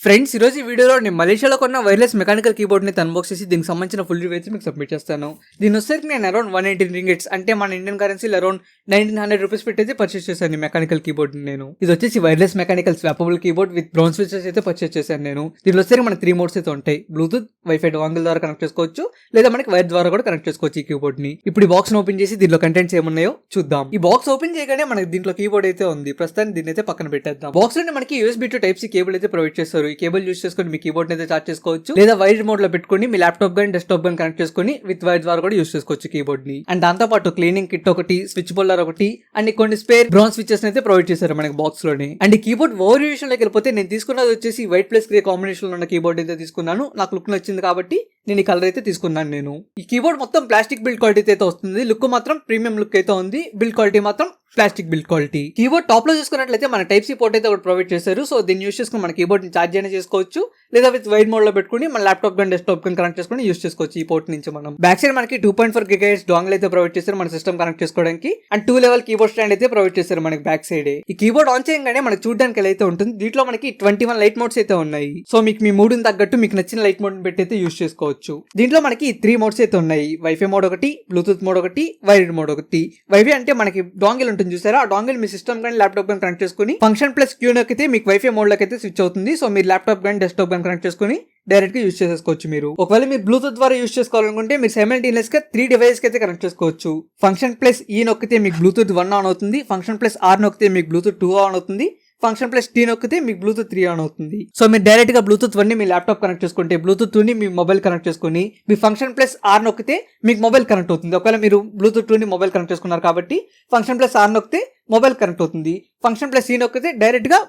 Friends, ఈ రోజు ఈ వీడియోలో నేను మలేషియాలో కొన్న వైర్లెస్ మెకానికల్ కీబోర్డ్ని అన్బాక్స్ చేసి దీనికి సంబంధించిన ఫుల్ రివ్యూ అయితే మీకు సబ్మిట్ చేస్తాను. దీని వచ్చేసరికి నేను అరౌండ్ 180 రింగిట్స్ అంటే మన ఇండియన్ కరెన్సీ అరౌండ్ 1900 రూపీస్ పెట్టి అయితే పర్చేస్ చేశాను ఈ మెకానికల్ కీబోర్డ్. నేను ఇది వచ్చేసి wireless mechanical swappable keyboard with brown switches అయితే పర్చేస్ చేశాను నేను. దీనిలో వచ్చేసరికి మనకి 3 మోడ్స్ అయితే ఉంటాయి. బ్లూటూత్, వైఫై డాంగిల్ ద్వారా కనెక్ట్ చేసుకోవచ్చు, లేదా మనకి వైర్ ద్వారా కూడా కనెక్ట్ చేసుకోవచ్చు ఈ కీబోర్డ్ ని. ఇప్పుడు ఈ బాక్స్ ఓపెన్ చేసి దీనిలో కంటెంట్స్ ఏమున్నాయో చూద్దాం. ఈ బాక్స్ ఓపెన్ చేయగానే మనకి దీంట్లో కీబోర్డ్ అయితే ఉంది. ప్రస్తుతానికి దీన్ని అయితే పక్కన పెట్టేద్దాం. బాక్స్ లో మనకి USB to Type C cable అయితే ప్రొవైడ్ చేస్తారు. ఈ కేబుల్ యూస్ చేసుకొని మీ కీబోర్డ్ అయితే చార్జ్ చేసుకోవచ్చు, లేదా వైర్ మోడ్ లో పెట్టుకొని మీ ల్యాప్టాప్ గానీ డెస్క్టాప్ గానీ కనెక్ట్ చేసుకొని విత్ వైర్ ద్వారా కూడా యూస్ చేసుకోవచ్చు కీబోర్డ్ ని. అండ్ దాంతో పాటు క్లీనింగ్ కిట్ ఒకటి, స్విచ్ బోల్డర్ ఒకటి, అండ్ కొన్ని స్పేర్ బ్రౌన్ స్విచెస్ అయితే ప్రొవైడ్ చేశారు మనకి బాక్స్ లోని. అండ్ ఈ కీబోర్డ్ ఓవర్ విషయంలోకి వెళ్ళిపోతే నేను తీసుకున్నది వచ్చేసి వైట్ ప్లస్ గ్రే కాంబినేషన్ లో ఉన్న కీబోర్డ్ అయితే తీసుకున్నాను. నాకు లుక్ నచ్చింది కాబట్టి నేను ఈ కలర్ అయితే తీసుకున్నాను. నేను ఈ కీబోర్డ్ మొత్తం ప్లాస్టిక్ బిల్డ్ క్వాలిటీ అయితే వస్తుంది. లుక్ మాత్రం ప్రీమియం లుక్ అయితే ఉంది. బిల్డ్ క్వాలిటీ మాత్రం plastic build quality. Keyboard top లో చూసుకున్నట్లయితే మన టైప్ సి పోర్ట్ అయితే ఒకటి ప్రొవైడ్ చేశారు. సో దీన్ని యూస్ చేసుకుని మన కీబోర్డ్ ని చార్జ్ అయినా చేసుకోవచ్చు, లేదా విత్ వైడ్ మోడ్ లో పెట్టుకుని మన ల్యాప్టాప్ గానీ డెస్క్టాప్ గానీ కనెక్ట్ చేసుకుని యూస్ చేసుకోవచ్చు ఈ పోర్ట్ నుంచి మనం. బ్యాక్ సైడ్ మనకి 2.4 GHz డాంగిల్ అయితే ప్రొవైడ్ చేశారు మన సిస్టమ్ కనెక్ట్ చేసుకోవడానికి. అండ్ 2 లెవెల్ కీబోర్డ్ స్టాండ్ అయితే ప్రొవైడ్ చేశారు మనకి బ్యాక్ సైడ్. ఈ కీబోర్డ్ ఆన్ చేయగానే మనకి చూడడానికి ఎలా అయితే ఉంటుంది. దీంట్లో మనకి 21 లైట్ మోడ్స్ అయితే ఉన్నాయి. సో మీకు మీ మూడుని తగ్గట్టు మీకు నచ్చిన లైట్ మోడ్ పెట్టి అయితే యూస్ చేసుకోవచ్చు. దీంట్లో మనకి 3 మోడ్స్ అయితే ఉన్నాయి. వైఫై మోడ్ ఒకటి, బ్లూటూత్ మోడ్ ఒకటి, వైర్డ్ మోడ్ ఒకటి. వైఫై అంటే మనకి డాంగిల్ ఉంటుంది చూసారా, ఆ డాంగిల్ మీ సిస్టమ్ గానీ ల్యాప్టాప్ గానీ కనెక్ట్ చేసుకుని ఫంక్షన్ ప్లస్ క్యూ నొక్కితే మీకు వైఫై మోడ్ లోకి అయితే స్విచ్ అవుతుంది. సో మీరు ల్యాప్టాప్ గానీ డెస్క్టాప్ గానీ కనెక్ట్ చేసుకుని డైరెక్ట్ గా యూస్ చేసుకోవచ్చు. మీరు ఒకవేళ మీరు బ్లూటూత్ ద్వారా యూస్ చేసుకోవాలనుకుంటే మీరు సైమల్టేనియస్ గా 3 డివైస్ కి అయితే కనెక్ట్ చేసుకోవచ్చు. ఫంక్షన్ ప్లస్ ఈ నొక్కితే మీకు బ్లూటూత్ 1 ఆన్ అవుతుంది, ఫంక్షన్ ప్లస్ ఆర్ నొక్కితే మీకు బ్లూటూత్ 2 ఆన్ అవుతుంది, ఫంక్షన్ ప్లస్ టీ నొక్కితే మీకు బ్లూటూత్ 3 ఆన్ అవుతుంది. సో మీరు డైరెక్ట్ గా బ్లూటూత్ 1 ని మీ ల్యాప్టాప్ కనెక్ట్ చేసుకుంటే బ్లూటూత్ 2 ని మీ మొబైల్ కనెక్ట్ చేసుకుని మీ ఫంక్షన్ ప్లస్ ఆర్ నొక్కితే మీకు మొబైల్ కనెక్ట్ అవుతుంది. ఒకవేళ మీరు బ్లూటూత్ 2 ని మొబైల్ కనెక్ట్ చేసుకున్నారు కాబట్టి ఫంక్షన్ ప్లస్ ఆర్ నొక్కితే మొబైల్ కనెక్ట్ అవుతుంది. ఫంక్షన్ ప్లస్ ఈ నొక్కితే డైరెక్ట్ గా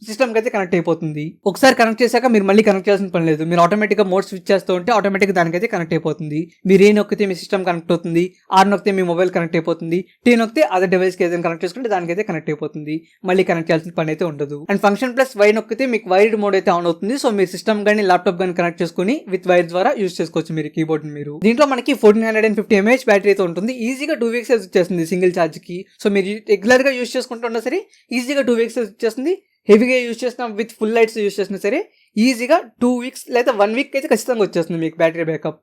సిస్టమ్ కి అయితే కనెక్ట్ అయిపోతుంది. ఒకసారి కనెక్ట్ చేశాక మీరు మళ్ళీ కనెక్ట్ చేయాల్సిన పని లేదు. మీరు ఆటోమేటిక్ గా మోడ్ స్విచ్ చేస్తూ ఉంటే ఆటోమేటిక్ దానికైతే కనెక్ట్ అయిపోతుంది. మీరు ఏ నొక్కితే మీ సిస్టమ్ కనెక్ట్ అవుతుంది, ఆర్ నొక్కితే మీ మొబైల్ కనెక్ట్ అయిపోతుంది, టీ నొక్కితే అదర్ డివైస్ కి ఏదైనా కనెక్ట్ చేసుకుంటే దానికైతే కనెక్ట్ అయిపోతుంది. మళ్ళీ కనెక్ట్ చేయాల్సిన పని అయితే ఉండదు. అండ్ ఫంక్షన్ ప్లస్ వై నొక్కితే మీకు వైర్డ్ మోడ్ అయితే ఆన్ అవుతుంది. సో మీరు సిస్టమ్ గానీ ల్యాప్టాప్ గానీ కనెక్ట్ చేసుకుని విత్ వైర్ ద్వారా యూస్ చేసుకోవచ్చు మీరు కీబోర్డ్ మీరు. దీంట్లో మనకి 1450 mAh బ్యాటరీ అయితే ఉంటుంది. ఈజీగా 2 వీక్స్ వచ్చేస్తుంది సింగిల్ ఛార్జ్ కి. సో మీరు రెగ్యులర్ గా యూస్ చేసుకుంటున్నా సరే ఈజీగా 2 వీక్స్ వచ్చేస్తుంది. హెవీగా యూస్ చేసిన విత్ ఫుల్ లైట్స్ యూస్ చేసినా సరే ఈజీగా 2 వీక్స్ లేదా 1 వీక్ అయితే ఖచ్చితంగా వచ్చేస్తుంది మీకు బ్యాటరీ బ్యాకప్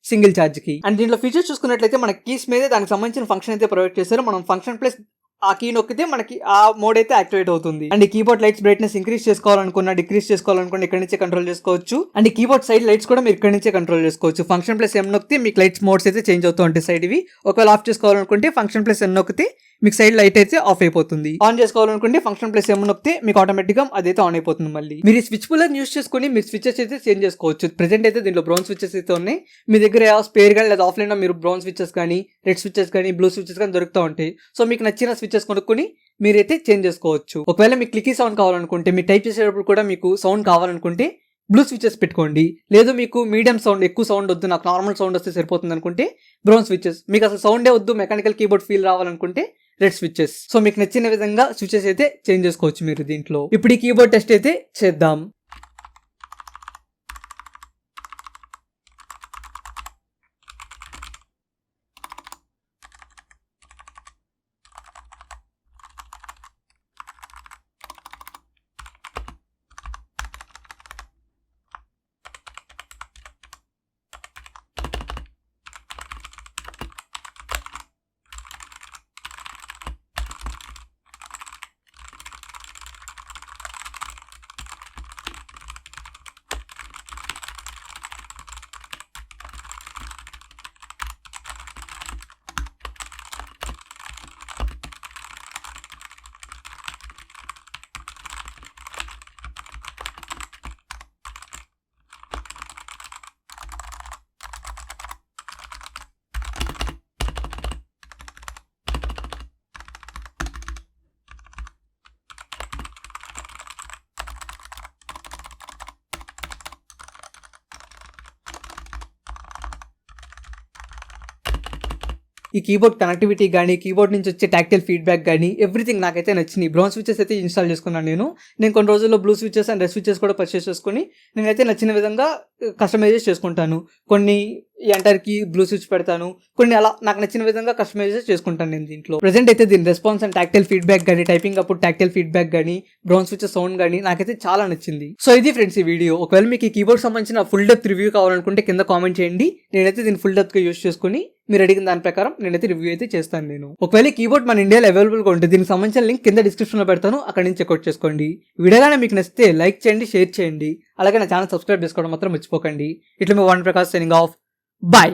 సింగిల్ ఛార్జ్ కి. అండ్ దీంట్లో ఫీచర్స్ చూసుకున్నట్లయితే మన కీస్ మీదే దానికి సంబంధించిన ఫంక్షన్ అయితే ప్రొవైడ్ చేశారు. మనం ఫంక్షన్ ప్లస్ ఆ కీ నొక్కితే మనకి ఆ మోడ్ అయితే యాక్టివేట్ అవుతుంది. అండ్ ఈ కీబోర్డ్ లైట్స్ బ్రైట్నెస్ ఇంక్రీజ్ చేసుకోవాలనుకున్నా, డిక్రీజ్ చేసుకోవాలనుకున్నా ఇక్కడ నుంచే కంట్రోల్ చేసుకోవచ్చు. అండ్ ఈ కీబోర్డ్ సైడ్ లైట్స్ కూడా మీరు ఇక్కడ నుంచే కంట్రోల్ చేసుకోవచ్చు. ఫంక్షన్ ప్లస్ ఎం నొక్కితే మీకు లైట్స్ మోడ్స్ అయితే చేంజ్ అవుతూ ఉంటాయి సైడ్ ఇవి. ఒకవేళ ఆఫ్ చేసుకోవాలనుకుంటే ఫంక్షన్ ప్లస్ ఎన్ నొక్కితే మీకు సైడ్ లైట్ అయితే ఆఫ్ అయిపోతుంది. ఆన్ చేసుకోవాలనుకుంటే ఫంక్షన్ ప్లస్ ఎం నొక్కితే మీకు ఆటోమేటిక్ గా అదైతే ఆన్ అయిపోతుంది. మళ్ళీ మీరు స్విచ్ బోల్డర్ యూస్ చేసుకుని మీరు స్విచెస్ అయితే చేంజ్ చేసుకోవచ్చు. ప్రెసెంట్ అయితే దీంట్లో బ్రౌన్ స్విచెస్ అయితే ఉన్నాయి. మీ దగ్గర స్పేర్ గానీ లేదా ఆఫ్లైన్ లో మీరు బ్రౌన్ స్విచెస్ కానీ, రెడ్ స్విచెస్ కానీ, బ్లూ స్విచెస్ కానీ దొరుకుతూ ఉంటాయి. సో మీకు నచ్చిన స్విచెస్ కొనుక్కొని మీరైతే చేంజ్ చేసుకోవచ్చు. ఒకవేళ మీకు క్లికీ సౌండ్ కావాలనుకుంటే, మీరు టైప్ చేసేటప్పుడు కూడా మీకు సౌండ్ కావాలనుకుంటే బ్లూ స్విచెస్ పెట్టుకోండి. లేదు మీకు మీడియం సౌండ్, ఎక్కువ సౌండ్ వద్దు, నాకు నార్మల్ సౌండ్ వస్తే సరిపోతుంది అనుకుంటే బ్రౌన్ స్విచెస్. మీకు అసలు సౌండే వద్దు, మెకానికల్ కీబోర్డ్ ఫీల్ రావాలనుకుంటే రెడ్ స్విచెస్. సో మీకు నచ్చిన విధంగా స్విచెస్ అయితే చేంజ్ చేసుకోవచ్చు మీరు దీంట్లో. ఇప్పుడు ఈ కీబోర్డ్ టెస్ట్ అయితే చేద్దాం. ఈ కీబోర్డ్ కనెక్టివిటీ కానీ, కీబోర్డ్ నుంచి వచ్చే టాక్టైల్ ఫీడ్బ్యాక్ కానీ ఎవ్రీథింగ్ నాకైతే నచ్చింది. బ్రౌన్ స్విచెస్ అయితే ఇన్స్టాల్ చేసుకున్నాను నేను కొన్ని రోజుల్లో blue switches and red switches కూడా పర్చేస్ చేసుకుని నేనైతే నచ్చిన విధంగా కస్టమైజేస్ చేసుకుంటాను. కొన్ని ఎంటర్కి బ్లూ స్విచ్ పెడతాను, కొన్ని అలా నాకు నచ్చిన విధంగా కస్టమైజేస్ చేసుకుంటాను నేను దీంట్లో. ప్రెజెంట్ అయితే దీని రెస్పాన్స్ అండ్ టాక్టైల్ ఫీడ్బ్యాక్ కానీ, టైపింగ్ అప్పుడు టాక్టైల్ ఫీడ్బ్యాక్ కానీ, బ్రౌన్ స్విచ్ సౌండ్ కానీ నాకైతే చాలా నచ్చింది. సో ఇది ఫ్రెండ్స్ ఈ వీడియో. ఒకవేళ మీకు ఈ కీబోర్డ్ సంబంధించిన ఫుల్ డెప్త్ రివ్యూ కావాలనుకుంటే కింద కామెంట్ చేయండి. నేనైతే దీన్ని ఫుల్ డెప్త్ గా యూస్ చేసుకుని మీరు అడిగిన దాని ప్రకారం నేనైతే రివ్యూ అయితే చేస్తాను నేను. ఒకవేళ కీబోర్డ్ మన ఇండియాలో అవైలబుల్ గా ఉంటే దీనికి సంబంధించిన లింక్ కింద డిస్క్రిప్షన్ లో పెడతాను, అక్కడ నుంచి చెక్అౌట్ చేసుకోండి. వీడియోగానే మీకు నచ్చితే లైక్ చేయండి, షేర్ చేయండి, అలాగే నా ఛానల్ సబ్స్క్రైబ్ చేసుకోవడం మాత్రం మర్చిపోకండి. ఇట్లా మీ వన్ ప్రకాష్ సైనింగ్ ఆఫ్. బాయ్.